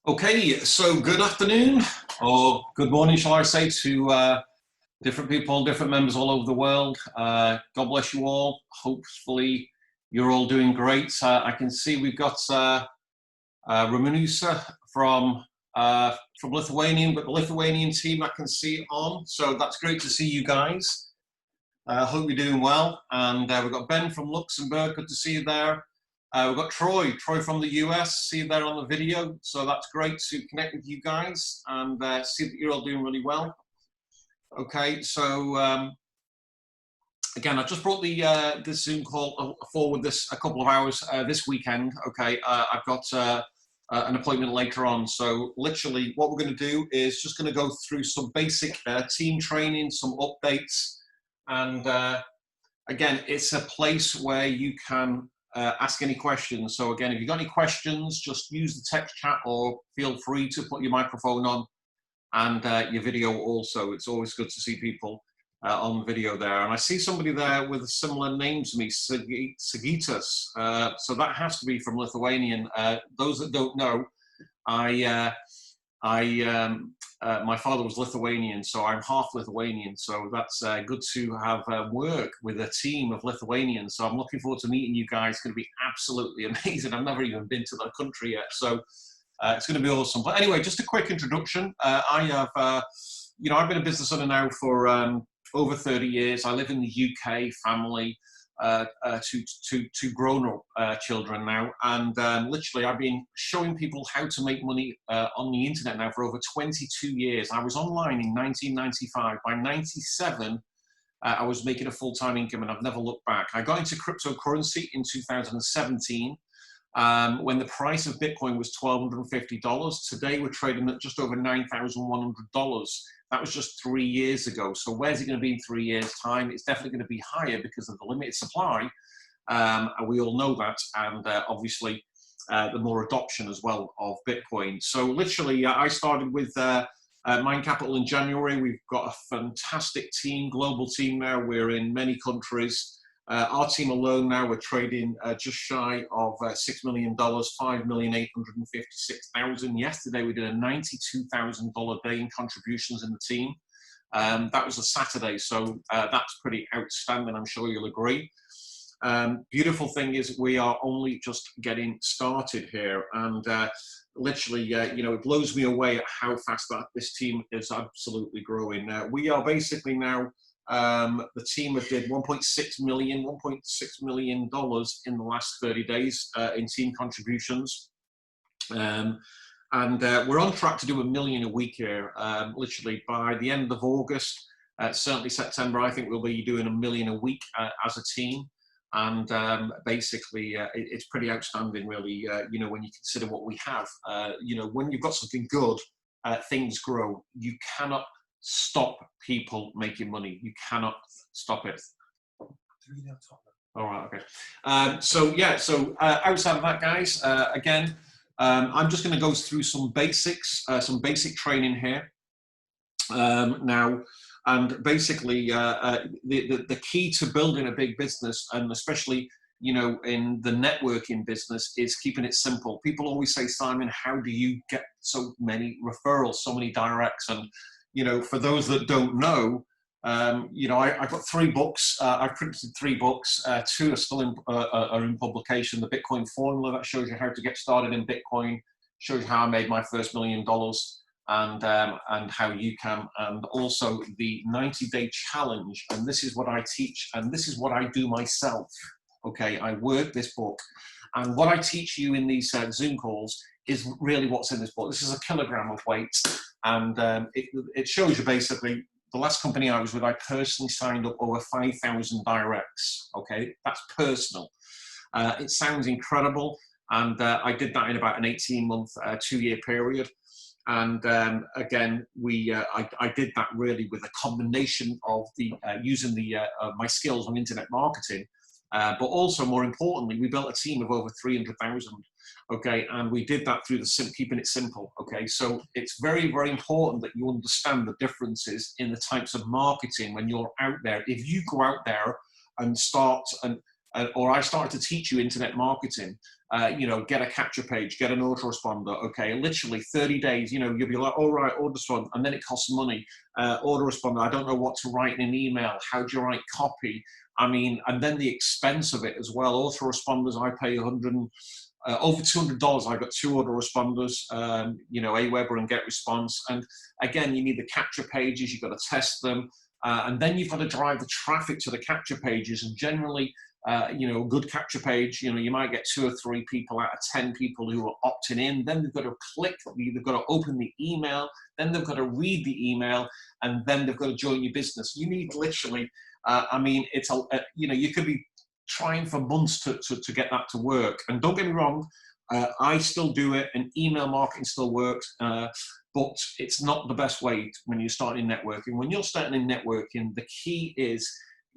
Okay, so good afternoon, or good morning, shall I say, to different people, different members all over the world. God bless you all. Hopefully, you're all doing great. I can see we've got Ramanusa from Lithuania, but the Lithuanian team I can see on. So that's great to see you guys. Hope you're doing well. And we've got Ben from Luxembourg. Good to see you there. We've got Troy from the US, see you there on the video. So that's great to connect with you guys and see that you're all doing really well. Okay, so again, I just brought the Zoom call forward a couple of hours this weekend. Okay, I've got an appointment later on. So literally what we're going to do is just going to go through some basic team training, some updates. And again, it's a place where you can ask any questions. So again, if you've got any questions, just use the text chat or feel free to put your microphone on and your video also. It's always good to see people on video there. And I see somebody there with a similar name to me, Sigitas. So that has to be from Lithuanian. Those that don't know, my father was Lithuanian, so I'm half Lithuanian. So that's good to have work with a team of Lithuanians. So I'm looking forward to meeting you guys. It's going to be absolutely amazing. I've never even been to the country yet, so it's going to be awesome. But anyway, just a quick introduction. I have, I've been a business owner now for over 30 years. I live in the UK, family. To grown-up children now, and literally I've been showing people how to make money on the internet now for over 22 years. I was online in 1995. By 97, I was making a full-time income, and I've never looked back. I got into cryptocurrency in 2017 when the price of Bitcoin was $1,250. Today we're trading at just over $9,100. That was just 3 years ago. So where's it going to be in 3 years' time? It's definitely going to be higher because of the limited supply. We all know that, and obviously the more adoption as well of Bitcoin. So literally, I started with MindCAPITAL in January. We've got a fantastic team, global team now. We're in many countries. Our team alone now, we're trading just shy of $6 million, $5,856,000. Yesterday, we did a $92,000 day in contributions in the team. That was a Saturday, so that's pretty outstanding. I'm sure you'll agree. Beautiful thing is we are only just getting started here, and literally, it blows me away at how fast this team is absolutely growing. We are basically now. The team did $1.6 million in the last 30 days in team contributions. And we're on track to do $1 million a week here. Literally by the end of August, certainly September, I think we'll be doing $1 million a week as a team. And basically, it's pretty outstanding, really, when you consider what we have. When you've got something good, things grow. You cannot stop people making money. You cannot stop it. All right, okay. So outside of that, guys, again, I'm just going to go through some basics, some basic training here now. And basically, the key to building a big business, and especially in the networking business, is keeping it simple. People always say, Simon, how do you get so many referrals, so many directs? And for those that don't know, I've got 3 books. I've printed 3 books. 2 are still are in publication. The Bitcoin Formula, that shows you how to get started in Bitcoin, shows you how I made my first $1 million, and how you can. And also the 90-day challenge. And this is what I teach, and this is what I do myself. Okay, I work this book, and what I teach you in these Zoom calls is really what's in this book. This is a kilogram of weight. And it shows you basically, the last company I was with, I personally signed up over 5,000 directs. Okay, that's personal. It sounds incredible. And I did that in about an 18-month, 2-year period. And again, I did that really with a combination of using my skills on internet marketing, but also more importantly, we built a team of over 300,000. Okay, and we did that through keeping it simple. Okay, so it's very, very important that you understand the differences in the types of marketing when you're out there. If you go out there and start and or I started to teach you internet marketing, you know, get a capture page, get an autoresponder, okay, literally 30 days, you know, you'll be like, all right, autoresponder, and then it costs money. Autoresponder, I don't know what to write in an email. How do you write copy? I mean, and then the expense of it as well. Autoresponders, I pay over $200. I got 2 autoresponders, you know, Aweber and GetResponse. And again, you need the capture pages, you've got to test them. And then you've got to drive the traffic to the capture pages. And generally, you know, a good capture page, you know, you might get 2 or 3 people out of 10 people who are opting in. Then they've got to click, they've got to open the email, then they've got to read the email, and then they've got to join your business. You need literally, I mean, it's you know, you could be trying for months to get that to work. And don't get me wrong, I still do it, and email marketing still works, but it's not the best way when you're starting networking. When you're starting in networking, the key is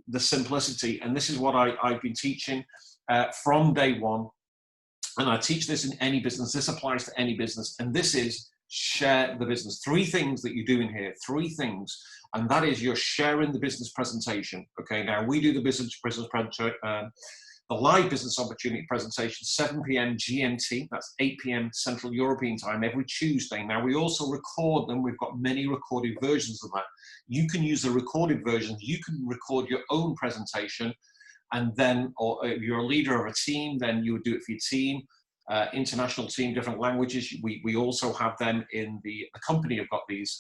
the simplicity, and this is what I've been teaching from day one, and I teach this in any business. This applies to any business, and this is share the business. 3 things that you do in here, 3 things, and that is you're sharing the business presentation. Okay, now we do the business presentation, the live business opportunity presentation, 7 p.m. GMT, that's 8 p.m. Central European time every Tuesday. Now we also record them. We've got many recorded versions of that. You can use the recorded versions. You can record your own presentation, and then, or if you're a leader of a team, then you would do it for your team. International team, different languages. We also have them in the company. Have got these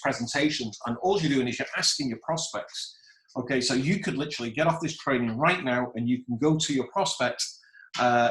presentations, and all you're doing is you're asking your prospects. Okay, so you could literally get off this training right now, and you can go to your prospect,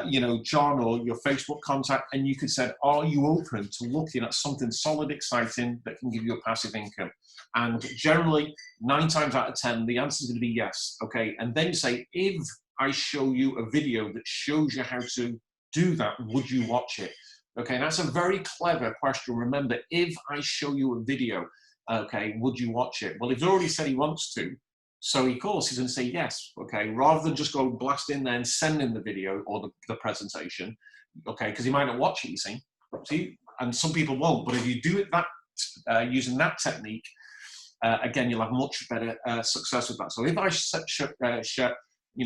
you know, John, or your Facebook contact, and you could say, are you open to looking at something solid, exciting that can give you a passive income? And generally, 9 times out of 10, the answer is going to be yes. Okay, and then you say, if I show you a video that shows you how to do that, would you watch it? Okay, that's a very clever question. Remember, if I show you a video, okay, would you watch it? Well, he's already said he wants to, so of course he's going to say yes. Okay, rather than just go blast in there and send him the video or the presentation, okay, because he might not watch it, you see, and some people won't. But if you do it that using that technique, again, you'll have much better success with that. So if I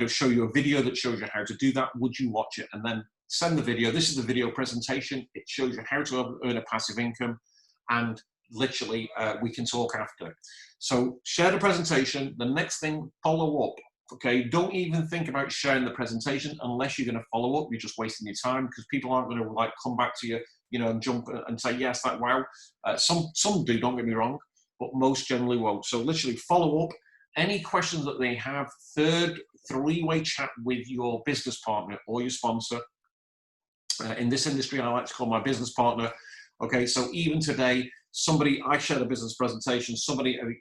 show you a video that shows you how to do that, would you watch it? And then send the video. This is the video presentation. It shows you how to earn a passive income, and literally we can talk after. So share the presentation. The next thing, follow up. Okay, don't even think about sharing the presentation unless you're going to follow up. You're just wasting your time, because people aren't going to like come back to you, you know, and jump and say yes, like wow. Some do, don't get me wrong, but most generally won't. So literally follow up. Any questions that they have, 3-way chat with your business partner or your sponsor. In this industry, I like to call my business partner. Okay, so even today, I shared a business presentation,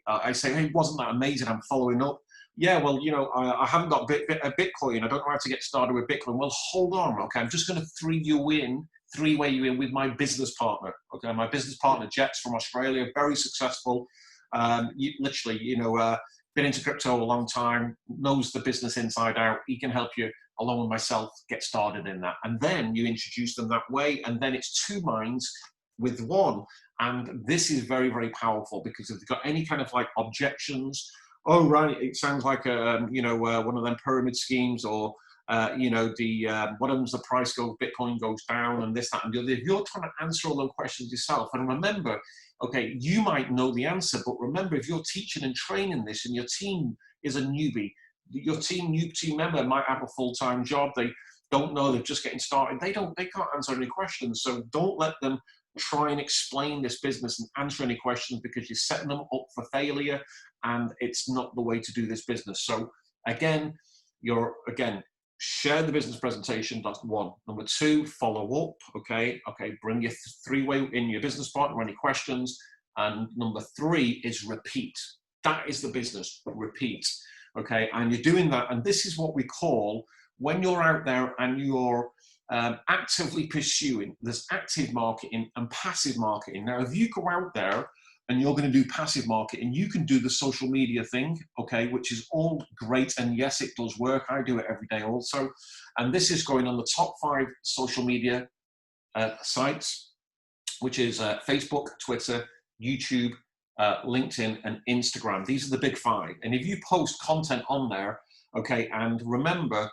I say, hey, wasn't that amazing? I'm following up. Yeah, well, you know, I haven't got a Bitcoin. I don't know how to get started with Bitcoin. Well, hold on. Okay, I'm just going to 3-way you in with my business partner. Okay, my business partner, Jets from Australia, very successful. Literally, you know, been into crypto a long time, knows the business inside out. He can help you, along with myself, get started in that. And then you introduce them that way, and then it's 2 minds with 1. And this is very, very powerful, because if they've got any kind of like objections, oh, right, it sounds like, you know, one of them pyramid schemes, or, you know, what happens, the price goes, Bitcoin goes down, and this, that, and the other. If you're trying to answer all those questions yourself, and remember, okay, you might know the answer, but remember, if you're teaching and training this and your team is a newbie, your new team member might have a full-time job, they don't know, they're just getting started, they can't answer any questions. So don't let them try and explain this business and answer any questions, because you're setting them up for failure, and it's not the way to do this business. So again, share the business presentation. That's 1. Number 2, follow up. Okay, bring your 3-way in your business partner, any questions. And number 3 is repeat. That is the business, repeat. Okay, and you're doing that, and this is what we call, when you're out there and you're actively pursuing, there's active marketing and passive marketing. Now, if you go out there and you're going to do passive marketing, you can do the social media thing, okay, which is all great, and yes, it does work. I do it every day also, and this is going on the top 5 social media sites, which is Facebook, Twitter, YouTube, LinkedIn, and Instagram. These are the big 5, and if you post content on there, Okay, and remember,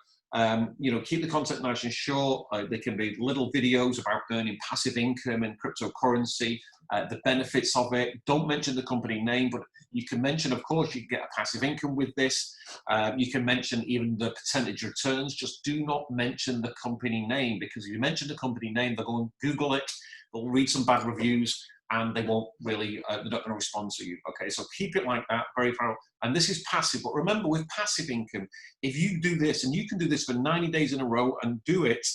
you know, keep the content nice and short. They can be little videos about earning passive income in cryptocurrency, the benefits of it. Don't mention the company name, but you can mention, of course, you can get a passive income with this. You can mention even the percentage returns. Just do not mention the company name, because if you mention the company name, they'll go and Google it, they'll read some bad reviews, and they won't really, they're not going to respond to you. Okay, so keep it like that, very thorough. And this is passive, but remember, with passive income, if you do this, and you can do this for 90 days in a row and do it,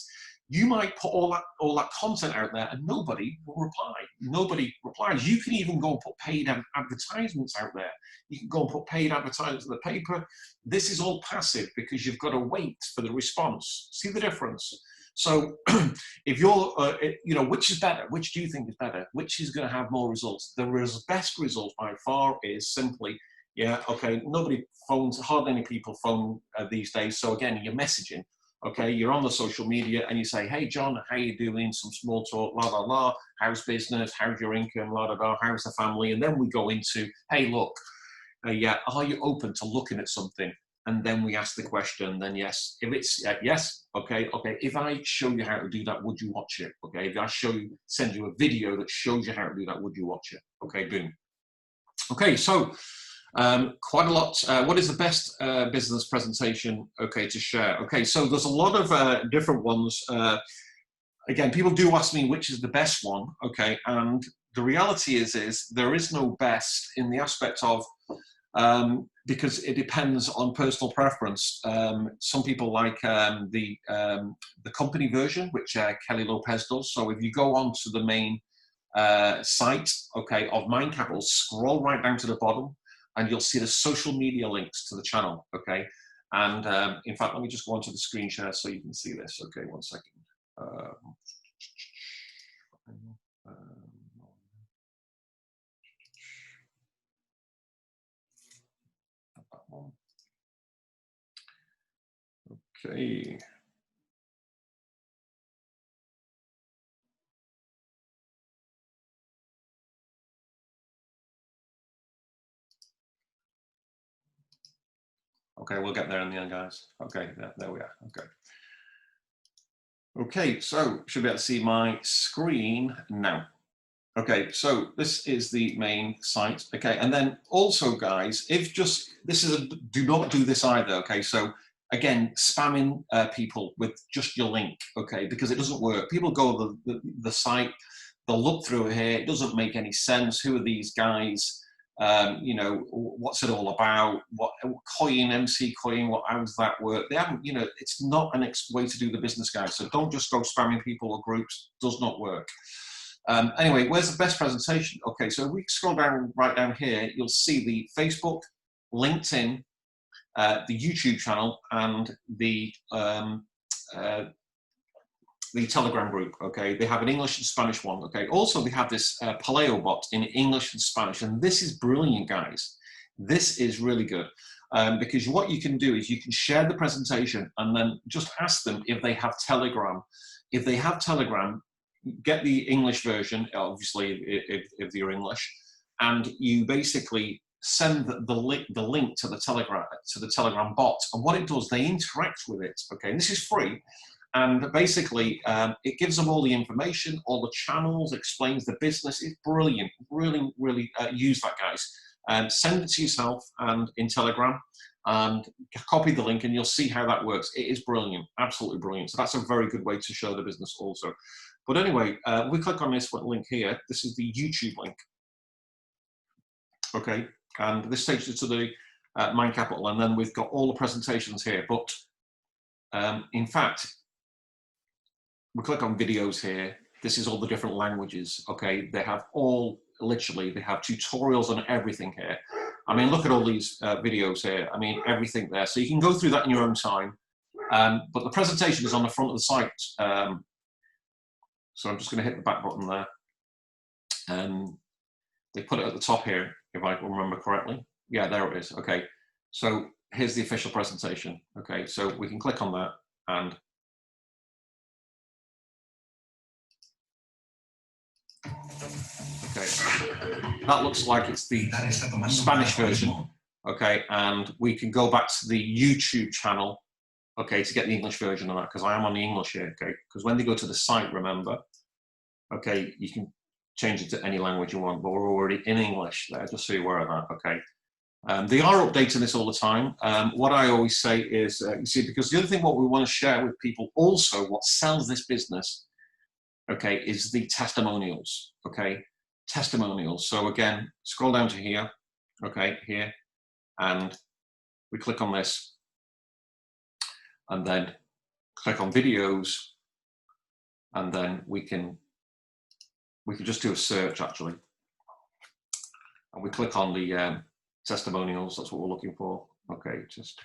you might put all that content out there and nobody will reply. Nobody replies. You can even go and put paid advertisements out there. You can go and put paid advertisements in the paper. This is all passive because you've got to wait for the response. See the difference? So if you're, you know, which is better? Which do you think is better? Which is going to have more results? The best result by far is simply, yeah, okay, nobody phones, hardly any people phone these days. So again, you're messaging, okay, you're on the social media and you say, hey, John, how you doing? Some small talk, la, la, la, how's business? How's your income? La, la, la, how's the family? And then we go into, hey, look, yeah, are you open to looking at something? And then we ask the question, then yes. If it's yes, okay, okay. If I show you how to do that, would you watch it? Okay, if I send you a video that shows you how to do that, would you watch it? Okay, boom. Okay, so quite a lot. What is the best business presentation, okay, to share? Okay, so there's a lot of different ones. Again, people do ask me which is the best one, okay, and the reality is there is no best in the aspect of, because it depends on personal preference. Some people like the company version, which Kelly Lopez does. So if you go on to the main site, okay, of MindCapital, scroll right down to the bottom, and you'll see the social media links to the channel, okay? And in fact, let me just go onto the screen share so you can see this. Okay, 1 second. Okay. Okay, we'll get there in the end, guys. Okay, there we are. Okay. Okay, so should be able to see my screen now. Okay, so this is the main site. Okay, and then also, guys, if just, this is a, do not do this either. Okay, so again, spamming people with just your link, okay, because it doesn't work. People go to the site, they'll look through here, it doesn't make any sense. Who are these guys? You know, what's it all about? What coin, MC coin, how does that work? They haven't, you know, it's not an way to do the business, guys. So don't just go spamming people or groups, does not work. Anyway, where's the best presentation? Okay, so if we scroll down, right down here, you'll see the Facebook, LinkedIn, the YouTube channel, and the Telegram group. Okay, they have an English and Spanish one. Okay, also they have this Paleo bot in English and Spanish, and this is brilliant, guys. This is really good. Because what you can do is you can share the presentation and then just ask them if they have Telegram. If they have Telegram, get the English version, obviously, if you're English, and you basically send the link to the Telegram bot. And what it does, they interact with it. Okay, and this is free. And basically, it gives them all the information, all the channels, explains the business. It's brilliant. Really, really use that, guys. Send it to yourself and in Telegram, and copy the link, and you'll see how that works. It is brilliant, absolutely brilliant. So that's a very good way to show the business also. But anyway, we click on this link here. This is the YouTube link. Okay, and this takes you to the MindCapital, and then we've got all the presentations here. But in fact, we click on videos here. This is all the different languages. Okay, they have all, literally, they have tutorials on everything here. I mean, look at all these videos here. I mean, everything there. So you can go through that in your own time. But the presentation is on the front of the site. So I'm just going to hit the back button there. They put it at the top here, if I remember correctly. Yeah, there it is. Okay, so here's the official presentation. Okay, so we can click on that, and okay, that looks like it's the Spanish version. okay, and we can go back to the YouTube channel, okay, to get the English version of that, because I am on the English here, okay, because when they go to the site, remember, okay, you can change it to any language you want, but we're already in English there, just so you're aware of that, okay. They are updating this all the time. What I always say is, you see, because the other thing what we want to share with people also, what sells this business, okay, is the testimonials, okay, testimonials. So again, scroll down to here, okay, here, and we click on this, and then click on videos, and then we can just do a search actually, and we click on the testimonials. That's what we're looking for. Okay, just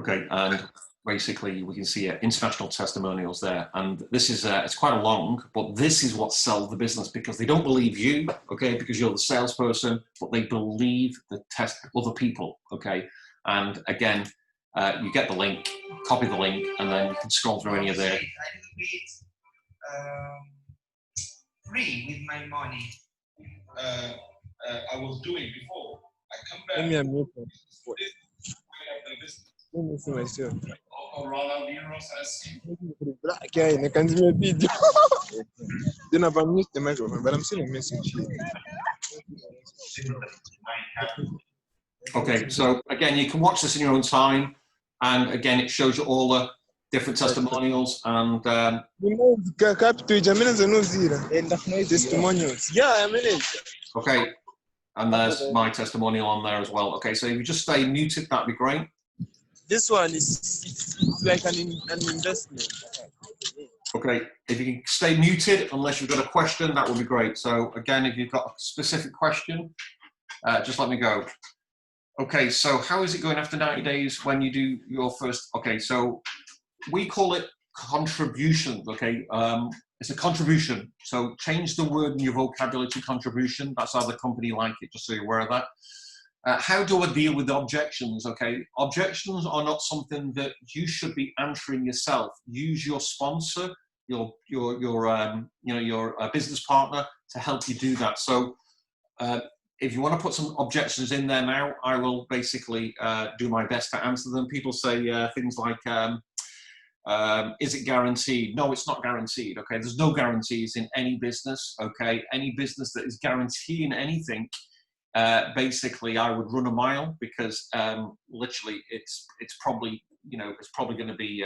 okay, and basically we can see international testimonials there, and this is it's quite a long, but this is what sells the business, because they don't believe you, okay, because you're the salesperson, but they believe the other people, okay. And again, you get the link, copy the link, and then you can scroll through any of their. Free with my money. I was doing before. I come back. Let me see myself. Black guy, I can't see my video. Then I've missed the microphone, but I'm seeing a message here. Okay, so again, you can watch this in your own time, and again, it shows you all the different testimonials and testimonials. Yeah, I mean it. okay, and there's my testimonial on there as well. Okay, so if you just stay muted, that'd be great. This one is it's like an investment. Okay, if you can stay muted unless you've got a question, that would be great. So again, if you've got a specific question, just let me go. Okay, so how is it going after 90 days when you do your first? Okay, so we call it contribution. Okay, it's a contribution. So change the word in your vocabulary to contribution. That's how the company like it, just so you're aware of that. How do I deal with objections? Okay, objections are not something that you should be answering yourself. Use your sponsor, your business partner to help you do that. So if you want to put some objections in there now, I will basically do my best to answer them. People say things like, is it guaranteed? No, it's not guaranteed. Okay, there's no guarantees in any business. Okay, any business that is guaranteeing anything, basically I would run a mile, because literally it's probably, it's probably going to be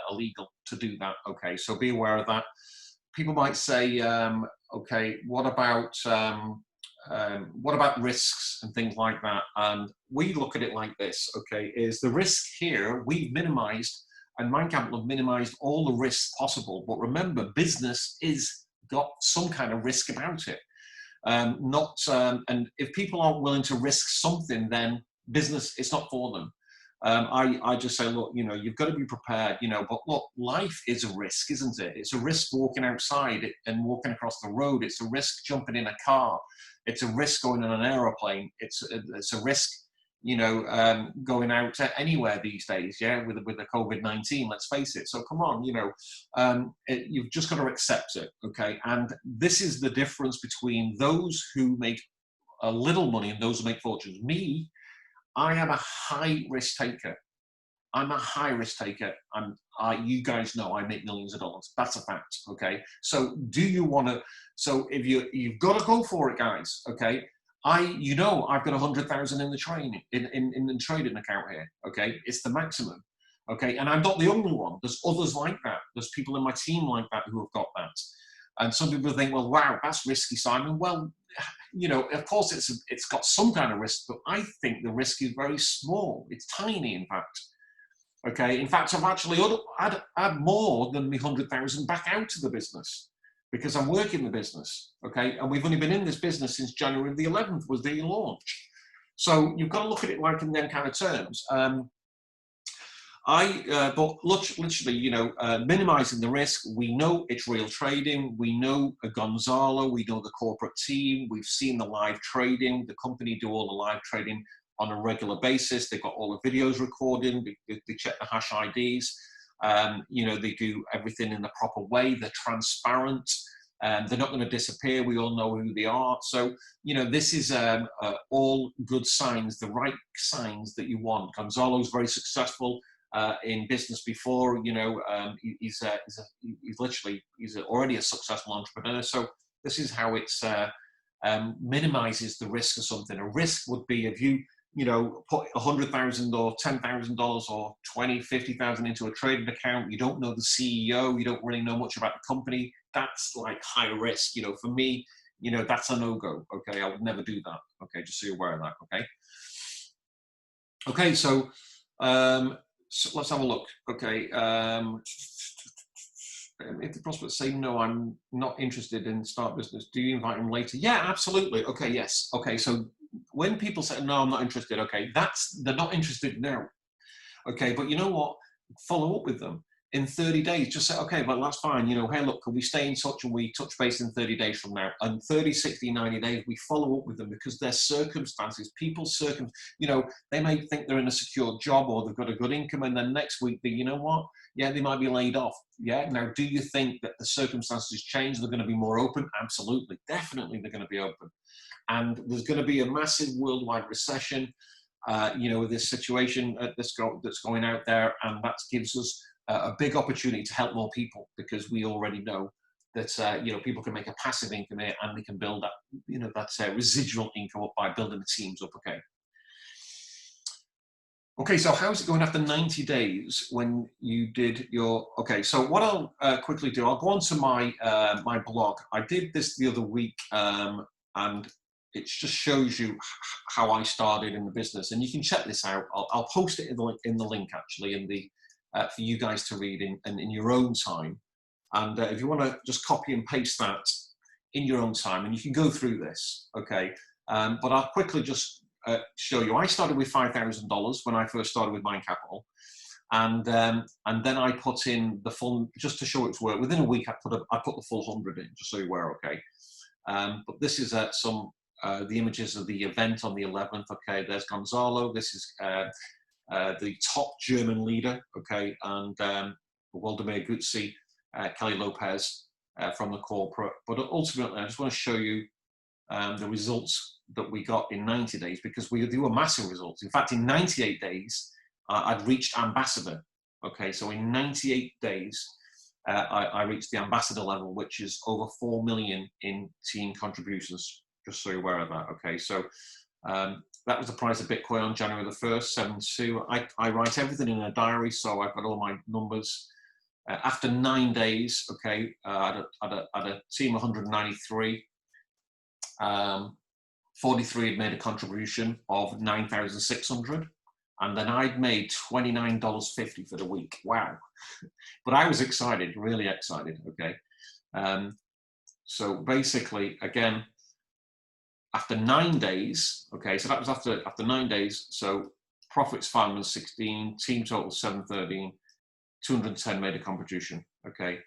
illegal to do that. Okay, so be aware of that. People might say, okay, what about risks and things like that? And we look at it like this. Okay, is the risk here we've minimized, and MindCapital have minimized all the risks possible. But remember, business is got some kind of risk about it. And if people aren't willing to risk something, then business, it's not for them. I just say, look, you've got to be prepared, but look, life is a risk, isn't it? It's a risk walking outside and walking across the road. It's a risk jumping in a car. It's a risk going on an aeroplane. It's a risk, going out anywhere these days, yeah, with the COVID-19, let's face it. So come on, you've just got to accept it, okay? And this is the difference between those who make a little money and those who make fortunes. Me, I am a high risk taker. I'm a high risk taker. You guys know I make millions of dollars. That's a fact, okay? So do you want to, so if you've got to go for it, guys, okay? I've got 100,000 in the trading in the trading account here. Okay, it's the maximum. Okay, and I'm not the only one. There's others like that. There's people in my team like that who have got that. And some people think, well, wow, that's risky, Simon. Well, of course it's got some kind of risk, but I think the risk is very small. It's tiny, in fact. Okay, in fact, I've actually had more than the 100,000 back out to the business, because I'm working the business, okay? And we've only been in this business since January the 11th was the launch. So you've got to look at it like in them kind of terms. But literally, minimizing the risk. We know it's real trading. We know Gonzalo. We know the corporate team. We've seen the live trading. The company do all the live trading on a regular basis. They've got all the videos recorded. They check the hash IDs. They do everything in the proper way. They're transparent. They're not going to disappear. We all know who they are. So, you know, this is all good signs, the right signs that you want. Gonzalo's very successful in business before. You know, he's already a successful entrepreneur. So this is how it's minimizes the risk of something. A risk would be if you know, put $100,000 or $10,000 or 20, 50,000 into a trading account. You don't know the CEO. You don't really know much about the company. That's like high risk. You know, for me, you know, that's a no-go. Okay, I would never do that. Okay, just so you're aware of that. Okay. Okay, so, so let's have a look. Okay. If the prospects say no, I'm not interested in start business, do you invite them later? Yeah, absolutely. Okay, yes. Okay, so when people say no, I'm not interested, okay, they're not interested now. Okay, but you know what? Follow up with them in 30 days. Just say, okay, well, that's fine. You know, hey, look, can we stay in touch and we touch base in 30 days from now? And 30, 60, 90 days, we follow up with them because their circumstances, you know, they may think they're in a secure job or they've got a good income, and then next week, you know what? Yeah, they might be laid off. Yeah. Now, do you think that the circumstances change? They're going to be more open? Absolutely. Definitely, they're going to be open. And there's going to be a massive worldwide recession, you know, with this situation that's going out there, and that gives us a big opportunity to help more people, because we already know that you know, people can make a passive income here, and they can build that, you know, that residual income up by building the teams up. Okay. Okay, so how's it going after 90 days when you did your, okay, so what I'll quickly do, I'll go on to my, my blog. I did this the other week, and it just shows you how I started in the business, and you can check this out. I'll post it in the link actually, in the, for you guys to read in your own time. And if you want to just copy and paste that in your own time, and you can go through this, okay? But I'll quickly just show you. I started with $5,000 when I first started with MindCAPITAL, and then I put in the full, just to show its work. Within a week, I put the full 100 in, just so you were okay. But this is some the images of the event on the 11th. Okay, there's Gonzalo. This is the top German leader. Okay, and Waldemar Gutzi, Kelly Lopez from the corporate. But ultimately, I just want to show you the results that we got in 90 days, because they were massive results. In fact, in 98 days, I'd reached ambassador. Okay, so in 98 days, I reached the ambassador level, which is over 4 million in team contributions, just so you're aware of that. Okay, so that was the price of Bitcoin on January the 1st, 7.2. I write everything in a diary, so I've got all my numbers. After 9 days, okay, I had a team of 193. 43 had made a contribution of 9,600, and then I'd made $29.50 for the week. Wow. But I was excited, really excited. Okay. So basically, again, after 9 days, okay, so that was after 9 days. So profits 516, team total 713, 210 made a contribution. Okay.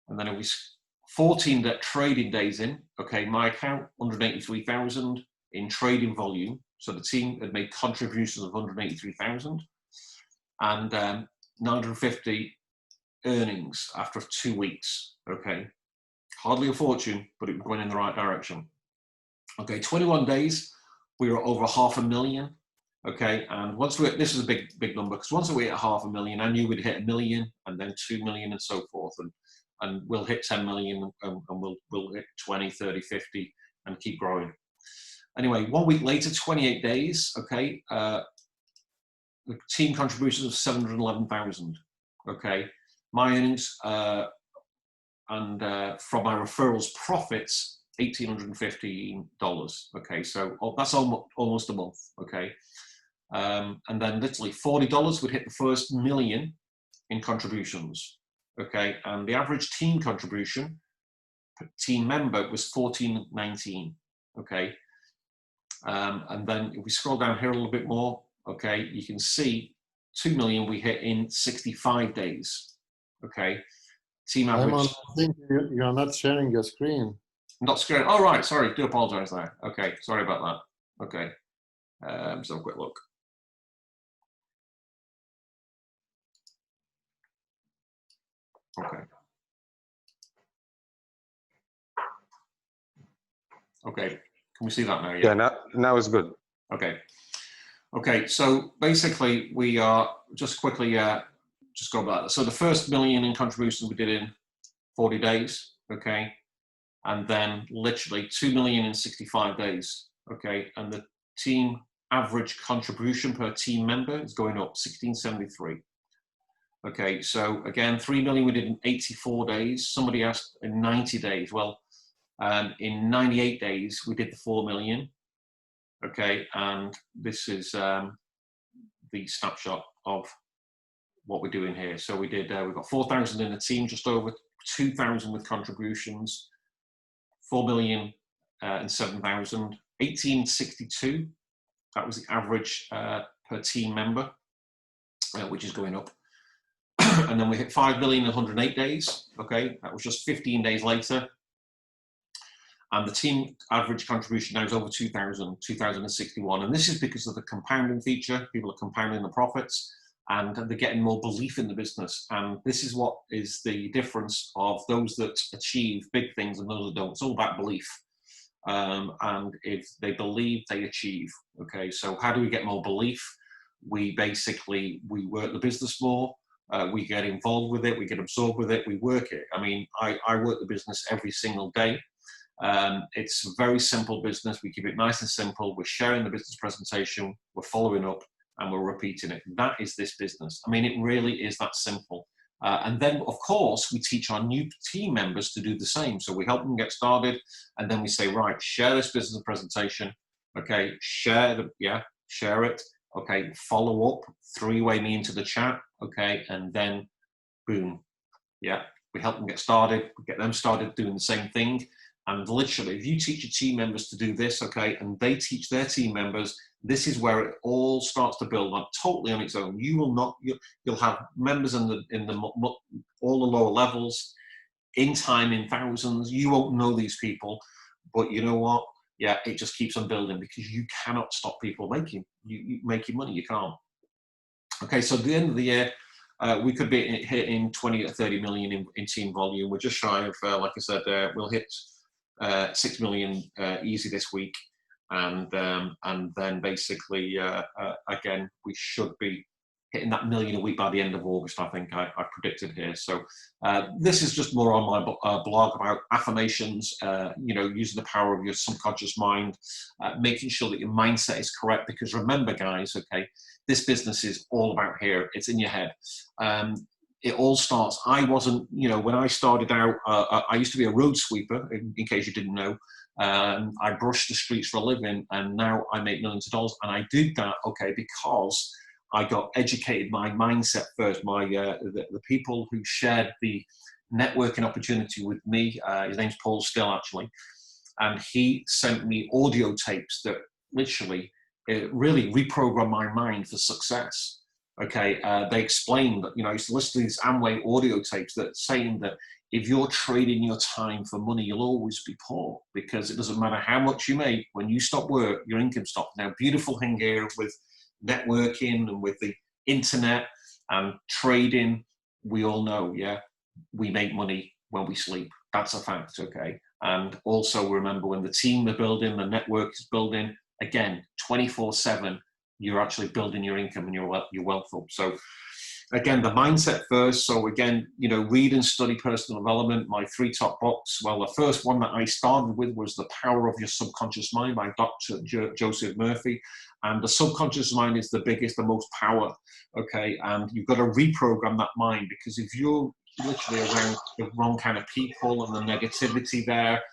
And then it was 14 trading days in, okay, my account, 183,000 in trading volume. So the team had made contributions of 183,000, and 950 earnings after 2 weeks, okay. Hardly a fortune, but it was going in the right direction. Okay, 21 days, we were over 500,000, okay, and once this is a big number, because once we hit 500,000, I knew we'd hit 1 million, and then 2 million, and so forth, and we'll hit 10 million, and we'll hit 20, 30, 50, and keep growing. Anyway, 1 week later, 28 days, okay, the team contributions of 711,000, okay. My earnings and from my referrals profits, $1,815, okay, so that's almost a month, okay. And then literally $40 would hit the first million in contributions. Okay, and the average team contribution per team member was $14.19. Okay, and then if we scroll down here a little bit more, okay, you can see 2 million we hit in 65 days. Okay, team average. I think you're not sharing your screen. Not scared. Oh, right, sorry, do apologize there. Okay, sorry about that. Okay, so a quick look. Okay. Okay, can we see that now? Yeah, now it's good. Okay. Okay, so basically we are just quickly just go back. So the first million in contributions we did in 40 days, okay, and then literally 2 million in 65 days, okay, and the team average contribution per team member is going up 1673. Okay, so again, 3 million we did in 84 days. Somebody asked in 90 days. Well, in 98 days we did the 4 million. Okay, and this is the snapshot of what we're doing here. So we did, we've got 4,000 in the team, just over 2,000 with contributions, 4 million and 7,000, 1862. That was the average per team member, which is going up. And then we hit 5 million in 108 days. Okay, that was just 15 days later. And the team average contribution now is over 2,000, 2,061. And this is because of the compounding feature. People are compounding the profits and they're getting more belief in the business. And this is what is the difference of those that achieve big things and those that don't. It's all about belief. And if they believe, they achieve. Okay, so how do we get more belief? We work the business more. We get involved with it. We get absorbed with it. We work it. I mean, I work the business every single day. It's a very simple business. We keep it nice and simple. We're sharing the business presentation, we're following up, and we're repeating it. That is this business. I mean, it really is that simple. And then, of course, we teach our new team members to do the same. So we help them get started, and then we say, right, share this business presentation. Okay, share it. Okay, follow up, three-way me into the chat. Okay, and then, boom, yeah, we help them get started. We get them started doing the same thing. And literally, if you teach your team members to do this, okay, and they teach their team members, this is where it all starts to build up totally on its own. You will not, you'll have members in all the lower levels, in time, in thousands. You won't know these people, but you know what? Yeah, it just keeps on building because you cannot stop people making money. You can't. Okay, so at the end of the year, we could be hitting 20 to 30 million in team volume. We're just shy of, like I said, we'll hit 6 million easy this week, and then basically again we should be hitting that million a week by the end of August. I think I predicted here. So this is just more on my blog about affirmations. You know, using the power of your subconscious mind, making sure that your mindset is correct. Because remember, guys, okay, this business is all about here. It's in your head. It all starts, I wasn't, you know, when I started out, I used to be a road sweeper, in case you didn't know. I brushed the streets for a living, and now I make millions of dollars. And I did that, okay, because I got educated, my mindset first. The people who shared the networking opportunity with me, his name's Paul Still, actually, and he sent me audio tapes that literally really reprogrammed my mind for success. Okay, they explained that, you know, I used to listen to these Amway audio tapes that saying that if you're trading your time for money, you'll always be poor, because it doesn't matter how much you make. When you stop work, your income stops. Now, beautiful thing here with networking and with the internet and trading, we all know, yeah, we make money when we sleep. That's a fact, okay? And also remember, when the team are building, the network is building, again, 24/7, you're actually building your income and your wealth up. So again, the mindset first. So again, you know, read and study personal development. My 3 top books. Well, the first one that I started with was The Power of Your Subconscious Mind by Dr. Joseph Murphy. And the subconscious mind is the biggest, the most power. Okay, and you've got to reprogram that mind, because if you're literally around the wrong kind of people and the negativity there,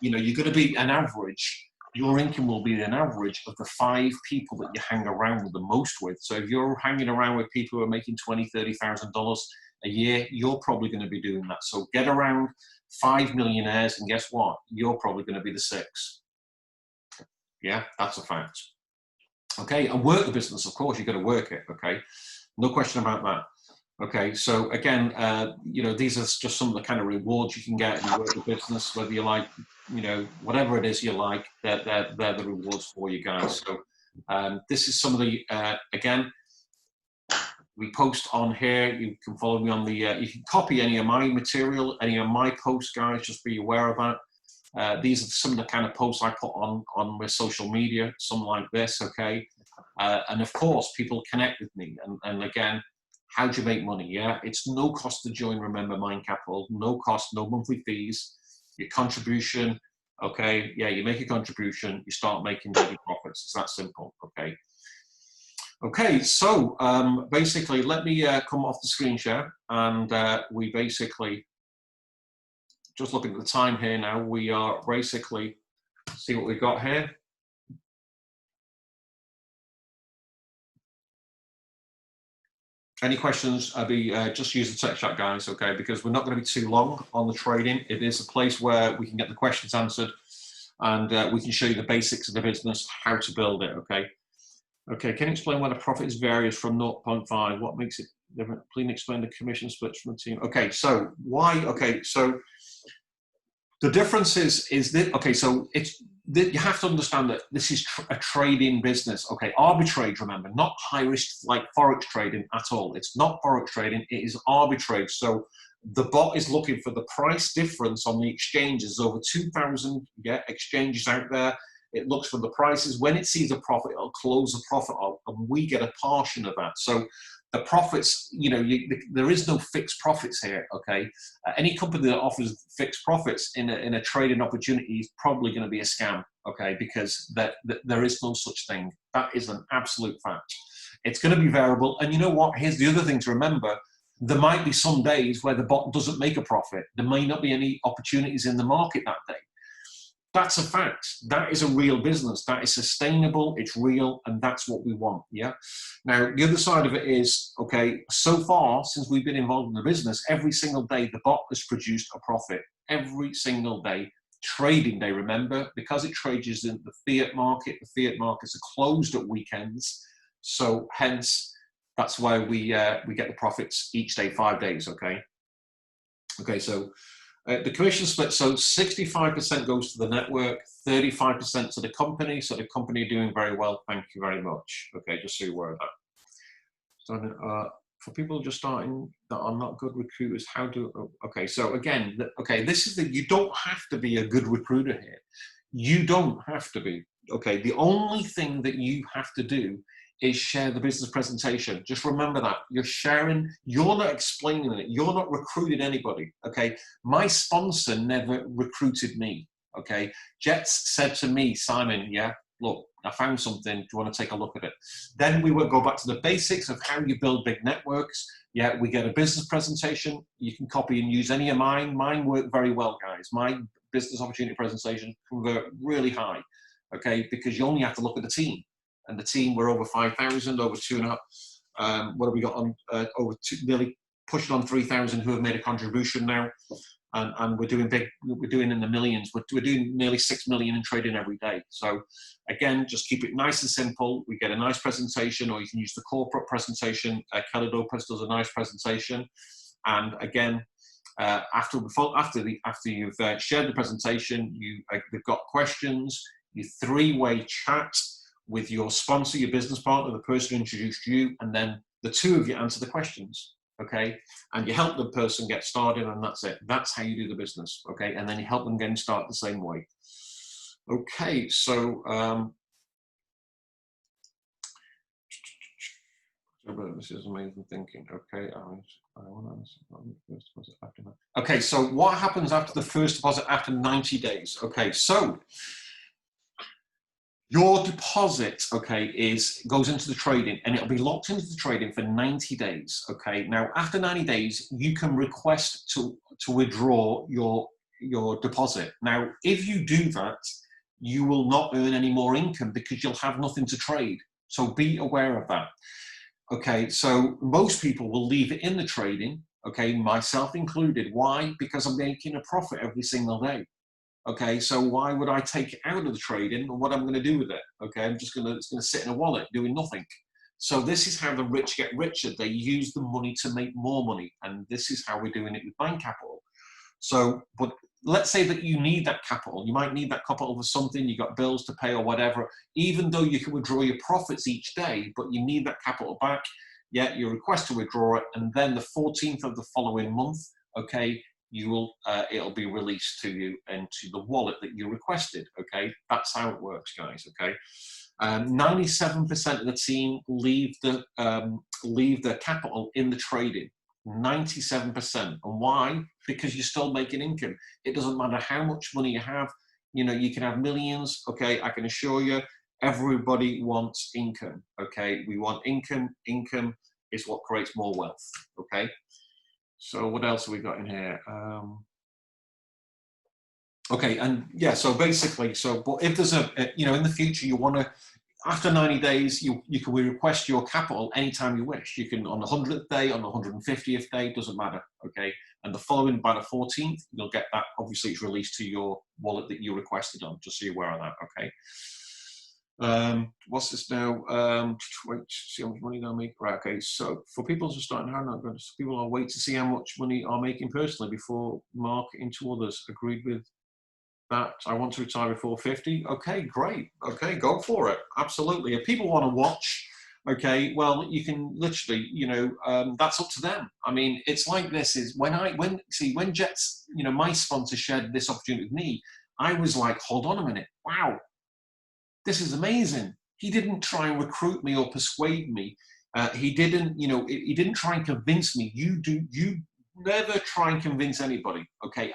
you know, you're going to be an average. Your income will be an average of the 5 people that you hang around with the most with. So if you're hanging around with people who are making $20,000, $30,000 a year, you're probably going to be doing that. So get around 5 millionaires, and guess what? You're probably going to be the 6. Yeah, that's a fact. Okay, and work the business, of course, you've got to work it, okay? No question about that. Okay, so again, you know, these are just some of the kind of rewards you can get if you work the business, whether you like, you know, whatever it is you like, they're the rewards for you guys. So this is some of the, again, we post on here. You can follow me on the, you can copy any of my material, any of my posts, guys, just be aware of that. These are some of the kind of posts I put on my social media, some like this, okay? And of course, people connect with me. And again, how do you make money? Yeah, it's no cost to join, remember, MindCAPITAL, no cost, no monthly fees, your contribution, okay? Yeah, you make a contribution, you start making daily profits. It's that simple, okay? Okay, so basically, let me come off the screen share, and we basically, just looking at the time here now, we are basically, see what we've got here. Any questions? I'll be just use the text chat, guys, okay? Because we're not going to be too long on the trading. It is a place where we can get the questions answered, and we can show you the basics of the business, how to build it, okay? Okay, can you explain why the profits varies from 0.5? What makes it different? Please explain the commission splits from the team. Okay, so why? Okay, so the difference is that, okay, so it's, you have to understand that this is a trading business, okay? Arbitrage, remember, not high risk like Forex trading at all. It's not Forex trading, it is arbitrage. So the bot is looking for the price difference on the exchanges, over 2,000 exchanges out there. It looks for the prices. When it sees a profit, it'll close the profit up, and we get a portion of that. So the profits, you know, there is no fixed profits here, okay? Any company that offers fixed profits in a trading opportunity is probably going to be a scam, okay? Because there is no such thing. That is an absolute fact. It's going to be variable. And you know what? Here's the other thing to remember. There might be some days where the bot doesn't make a profit. There may not be any opportunities in the market that day. That's a fact. That is a real business. That is sustainable, it's real, and that's what we want, yeah? Now, the other side of it is, okay, so far, since we've been involved in the business, every single day, the bot has produced a profit. Every single day. Trading day, remember, because it trades in the fiat market, the fiat markets are closed at weekends, so hence, that's why we get the profits each day, 5 days, okay? Okay, so the commission split, so 65% goes to the network, 35% to the company, so the company are doing very well, thank you very much. Okay, just so you're aware of that. So, for people just starting that are not good recruiters, how do, okay, so again, okay, this is you don't have to be a good recruiter here. You don't have to be, okay? The only thing that you have to do is share the business presentation. Just remember that. You're sharing, you're not explaining it, you're not recruiting anybody, okay? My sponsor never recruited me, okay? Jets said to me, Simon, yeah, look, I found something, do you want to take a look at it? Then we will go back to the basics of how you build big networks. Yeah, we get a business presentation. You can copy and use any of mine. Mine work very well, guys. My business opportunity presentation convert really high, okay? Because you only have to look at the team. And the team, we're over 5,000, over 2.5. What have we got on? Nearly pushing on 3,000 who have made a contribution now, and we're doing big. We're doing in the millions. We're doing nearly 6 million in trading every day. So again, just keep it nice and simple. We get a nice presentation, or you can use the corporate presentation. Kelly Lopez does a nice presentation, and again, after you've shared the presentation, they've got questions. You three-way chat with your sponsor, your business partner, the person who introduced you, and then the two of you answer the questions, okay? And you help the person get started, and that's it. That's how you do the business, okay? And then you help them get started the same way. Okay, so this is amazing thinking. Okay, okay, so what happens after the first deposit after 90 days? Okay, so your deposit, okay, goes into the trading, and it'll be locked into the trading for 90 days, okay? Now, after 90 days, you can request to withdraw your deposit. Now, if you do that, you will not earn any more income because you'll have nothing to trade. So be aware of that. Okay, so most people will leave it in the trading, okay, myself included. Why? Because I'm making a profit every single day. Okay, so why would I take it out of the trading, and what I'm going to do with it? Okay, it's going to sit in a wallet doing nothing. So this is how the rich get richer. They use the money to make more money, and this is how we're doing it with MindCAPITAL. So, but let's say that you need that capital. You might need that capital for something. You got bills to pay or whatever. Even though you can withdraw your profits each day, but you need that capital back. Yeah, you request to withdraw it, and then the 14th of the following month, okay, you will, it'll be released to you into the wallet that you requested. Okay, that's how it works, guys. Okay, 97% of the team leave the capital in the trading. 97%. And why? Because you're still making income. It doesn't matter how much money you have. You know, you can have millions. Okay, I can assure you, everybody wants income. Okay, we want income. Income is what creates more wealth. Okay. So what else have we got in here? Okay, and yeah, so basically, but if there's you know, in the future you want to, after 90 days, you can request your capital anytime you wish. You can on the 100th day, on the 150th day, doesn't matter, okay? And the following, by the 14th, you'll get that, obviously it's released to your wallet that you requested on, just so you're aware of that, okay? What's this now? Wait, see how much money they'll make. Right, okay, so for people who are starting how not good, people will wait to see how much money are making personally before marketing to others. Agreed with that. I want to retire before 50. Okay, great. Okay, go for it. Absolutely. If people want to watch, okay, well, you can literally, you know, that's up to them. I mean, it's like this is when Jets, you know, my sponsor shared this opportunity with me, I was like, hold on a minute. Wow. This is amazing. He didn't try and recruit me or persuade me. He didn't, you know, he didn't try and convince me. You never try and convince anybody, okay?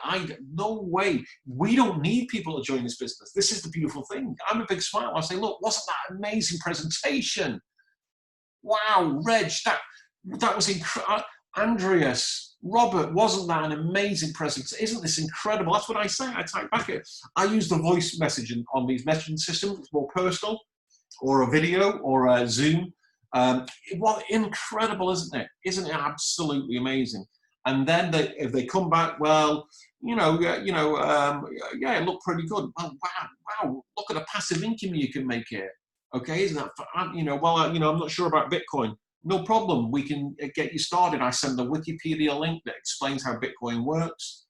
No way. We don't need people to join this business. This is the beautiful thing. I'm a big smile. I say, look, wasn't that an amazing presentation? Wow, Reg, that was incredible. Andreas, Robert, wasn't that an amazing presentation? Isn't this incredible? That's what I say. I type back it. I use the voice messaging on these messaging systems. It's more personal, or a video, or a Zoom. Well, incredible, isn't it? Isn't it absolutely amazing? And then if they come back, well, yeah, it looked pretty good. Well, wow, look at the passive income you can make here. Okay, isn't that, I'm not sure about Bitcoin. No problem, we can get you started. I send the Wikipedia link that explains how Bitcoin works.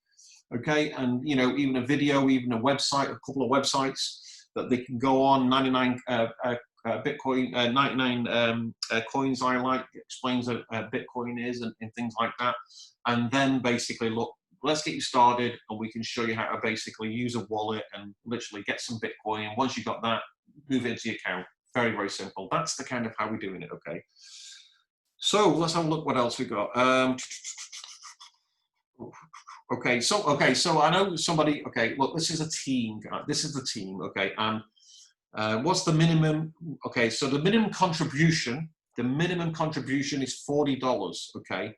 Okay, and, even a video, even a website, a couple of websites that they can go on, 99 Bitcoin, 99 coins I like, explains what Bitcoin is and things like that. And then basically, look, let's get you started and we can show you how to basically use a wallet and literally get some Bitcoin. And once you've got that, move it into your account. Very, very simple. That's the kind of how we're doing it, okay? So let's have a look what else we got. Okay, so I know somebody, okay, look, this is a team, this is the team, okay, and what's the minimum? Okay, so the minimum contribution is $40, okay?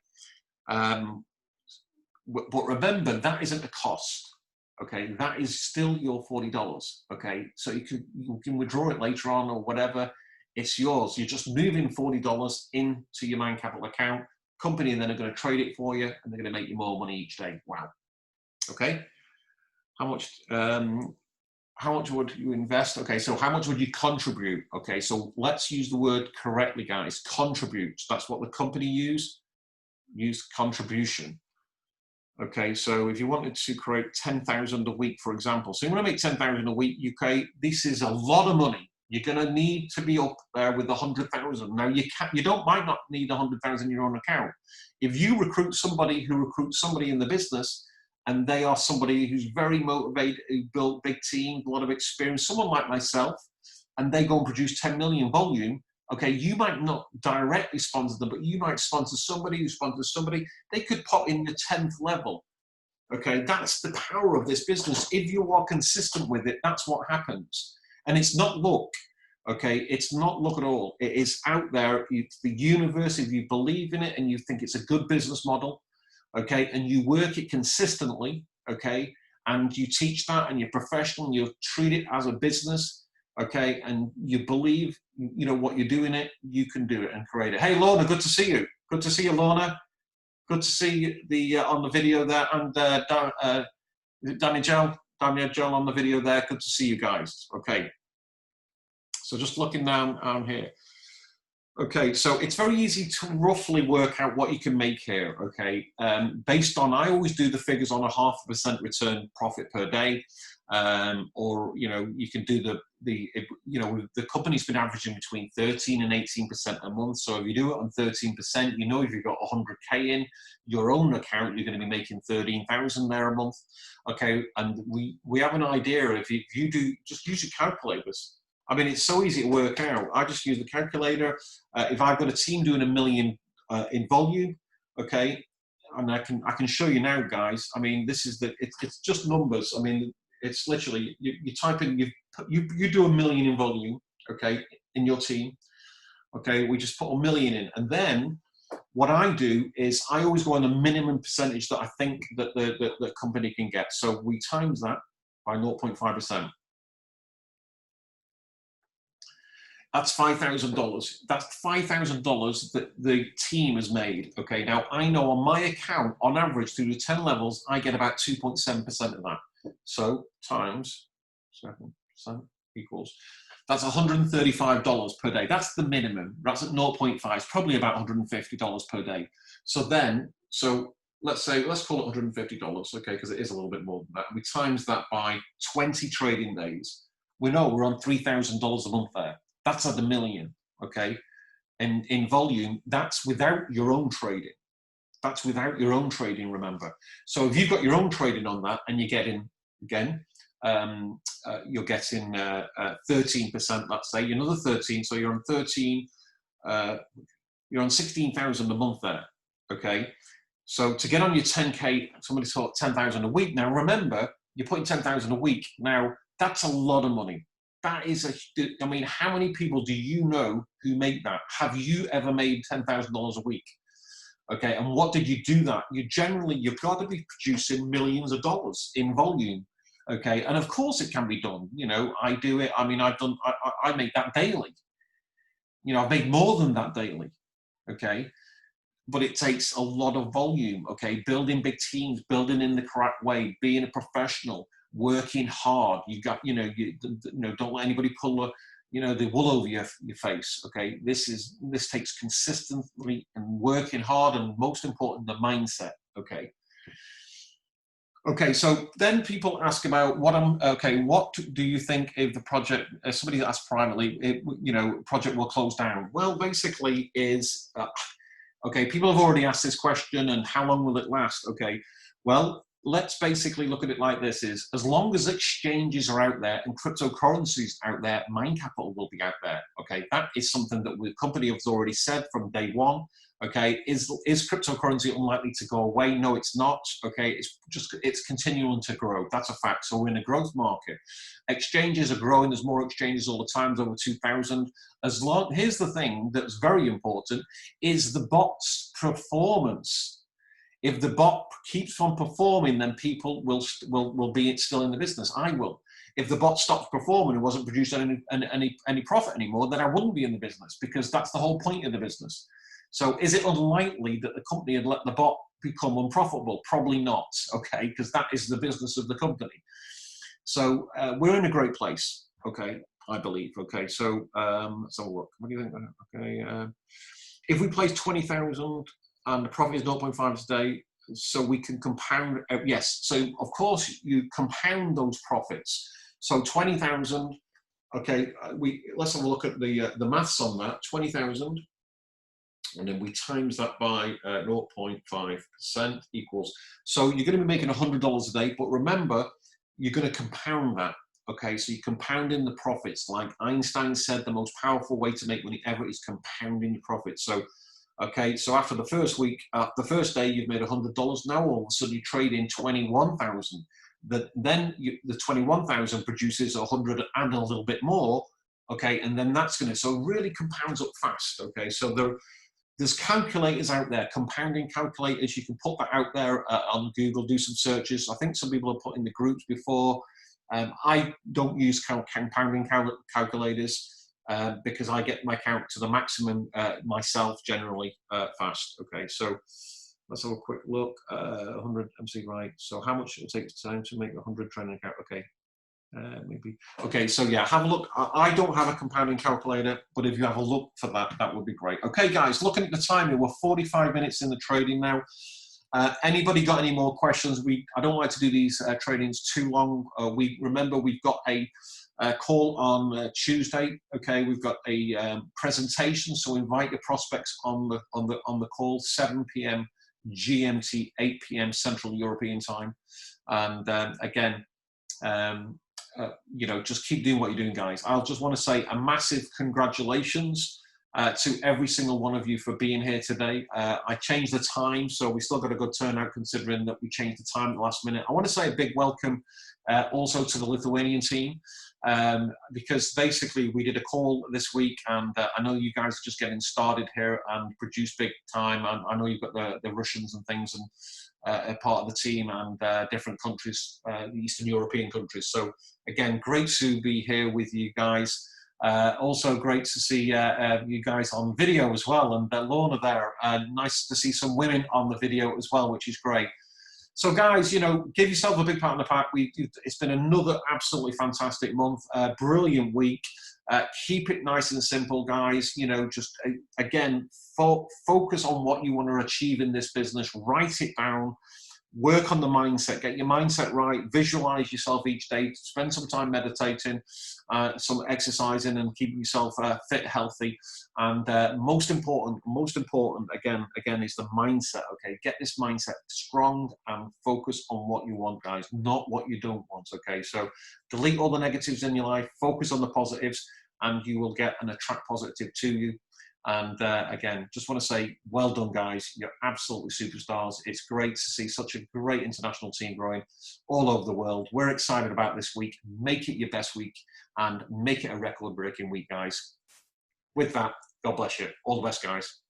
But remember, that isn't a cost, okay? That is still your $40, okay? So you can withdraw it later on or whatever. It's yours. You're just moving $40 into your MindCAPITAL account. Company then are going to trade it for you, and they're going to make you more money each day. Wow. Okay. How much would you invest? Okay, so how much would you contribute? Okay, so let's use the word correctly, guys. Contribute. That's what the company use contribution. Okay, so if you wanted to create 10,000 a week, for example, so you want to make 10,000 a week, UK, this is a lot of money. You're going to need to be up there with 100,000. Now might not need 100,000 in your own account. If you recruit somebody who recruits somebody in the business, and they are somebody who's very motivated, who built big teams, a lot of experience, someone like myself, and they go and produce 10 million volume, okay, you might not directly sponsor them, but you might sponsor somebody who sponsors somebody. They could pop in the 10th level. Okay, that's the power of this business. If you are consistent with it, that's what happens. And it's not luck, okay? It's not luck at all. It is out there. It's the universe. If you believe in it and you think it's a good business model, okay, and you work it consistently, okay, and you teach that and you're professional and you treat it as a business, okay, and you believe, what you're doing it, you can do it and create it. Hey, Lorna, good to see you. Good to see you, Lorna. Good to see the on the video there, and Daniel Joel on the video there. Good to see you guys. Okay. So just looking down here. Okay, so it's very easy to roughly work out what you can make here, okay? Based on, I always do the figures on a 0.5% return profit per day. or you can do the company's been averaging between 13 and 18% a month. So if you do it on 13%, if you've got 100K in your own account, you're going to be making 13,000 there a month. Okay, and we have an idea. If you do, just use your calculators. I mean, it's so easy to work out. I just use the calculator. If I've got a team doing 1 million in volume, okay, and I can show you now, guys. I mean, this is it's just numbers. I mean, it's literally you type in you do 1 million in volume, okay, in your team. Okay, we just put 1 million in, and then what I do is I always go on the minimum percentage that I think that the company can get. So we times that by 0.5%. That's $5,000. That's $5,000 that the team has made. Okay, now I know on my account, on average, through the 10 levels, I get about 2.7% of that. So times 7% equals, that's $135 per day. That's the minimum. That's at 0.5. It's probably about $150 per day. So let's call it $150, okay, because it is a little bit more than that. We times that by 20 trading days. We know we're on $3,000 a month there. That's at 1 million, okay? And in volume, that's without your own trading. That's without your own trading, remember. So if you've got your own trading on that and you're getting, again, you're getting 13%, let's say, another 13, so you're on 13, you're on 16,000 a month there, okay? So to get on your 10K, somebody thought 10,000 a week. Now remember, you're putting 10,000 a week. Now, that's a lot of money. That is I mean, how many people do you know who make that? Have you ever made $10,000 a week? Okay, and what did you do that? You've got to be producing millions of dollars in volume. Okay, and of course it can be done. I do it. I mean, I make that daily. I've made more than that daily. Okay, but it takes a lot of volume. Okay, building big teams, building in the correct way, being a professional, working hard. You got, don't let anybody pull the wool over your face. Okay, this takes consistently and working hard, and most important, the mindset. Okay, so then people ask about what do you think if the project, somebody asked privately, project will close down? Well, basically is, okay, people have already asked this question, and how long will it last? Okay, well, let's basically look at it like this: is as long as exchanges are out there and cryptocurrencies out there, MindCapital will be out there. Okay, that is something that the company has already said from day one. Okay, is cryptocurrency unlikely to go away? No, it's not. Okay, it's continuing to grow. That's a fact. So we're in a growth market. Exchanges are growing. There's more exchanges all the time. There's over 2,000. Here's the thing that's very important: is the bot's performance. If the bot keeps on performing, then people will be still in the business. I will. If the bot stops performing and wasn't producing any profit anymore, then I wouldn't be in the business, because that's the whole point of the business. So is it unlikely that the company had let the bot become unprofitable? Probably not, okay, because that is the business of the company. So we're in a great place, okay, I believe. Okay, so let's have a look. What do you think? Okay, if we place 20,000 and the profit is 0.5 today, so we can compound. Yes, so of course you compound those profits. So 20,000. Okay, let's have a look at the maths on that. 20,000, and then we times that by 0.5% equals. So you're going to be making $100 a day, but remember, you're going to compound that. Okay, so you're compounding the profits. Like Einstein said, the most powerful way to make money ever is compounding your profits. So. Okay, so after the first week, the first day, you've made $100. Now all of a sudden you trade in 21,000. Then the 21,000 produces 100 and a little bit more. Okay, and then that's going to, so it really compounds up fast. Okay, so there's calculators out there, compounding calculators. You can put that out there on Google, do some searches. I think some people have put in the groups before. I don't use compounding calculators. Because I get my count to the maximum myself generally fast. Okay, so let's have a quick look. 100 MC, right? So how much it takes time to make 100 training account? Okay, maybe. Okay, so yeah, have a look. I don't have a compounding calculator, but if you have a look for that, that would be great. Okay, guys, looking at the time, we're 45 minutes in the trading now. Anybody got any more questions? I don't like to do these trainings too long. Remember, we've got a call on Tuesday. Okay, we've got a presentation, so invite your prospects on the call, 7 p.m. GMT, 8 p.m. Central European time. And again, you know, just keep doing what you're doing, guys. I'll just want to say a massive congratulations to every single one of you for being here today. I changed the time, so we still got a good turnout considering that we changed the time at the last minute. I want to say a big welcome also to the Lithuanian team, because basically we did a call this week, and I know you guys are just getting started here and produce big time. And I know you've got the Russians and things and a part of the team, and different countries, the Eastern European countries. So again, great to be here with you guys. Also great to see you guys on video as well, and Lorna there. Nice to see some women on the video as well, which is great. So guys, you know, give yourself a big pat on the back. It's been another absolutely fantastic month, brilliant week. Keep it nice and simple, guys. You know, just again, focus on what you want to achieve in this business. Write it down. Work on the mindset, get your mindset right, visualize yourself each day, spend some time meditating, some exercising, and keeping yourself fit, healthy. And most important, again, is the mindset, okay? Get this mindset strong and focus on what you want, guys, not what you don't want, okay? So delete all the negatives in your life, focus on the positives, and you will get and attract positive to you. And again, just want to say, well done, guys. You're absolutely superstars. It's great to see such a great international team growing all over the world. We're excited about this week. Make it your best week and make it a record-breaking week, guys. With that, God bless you. All the best, guys.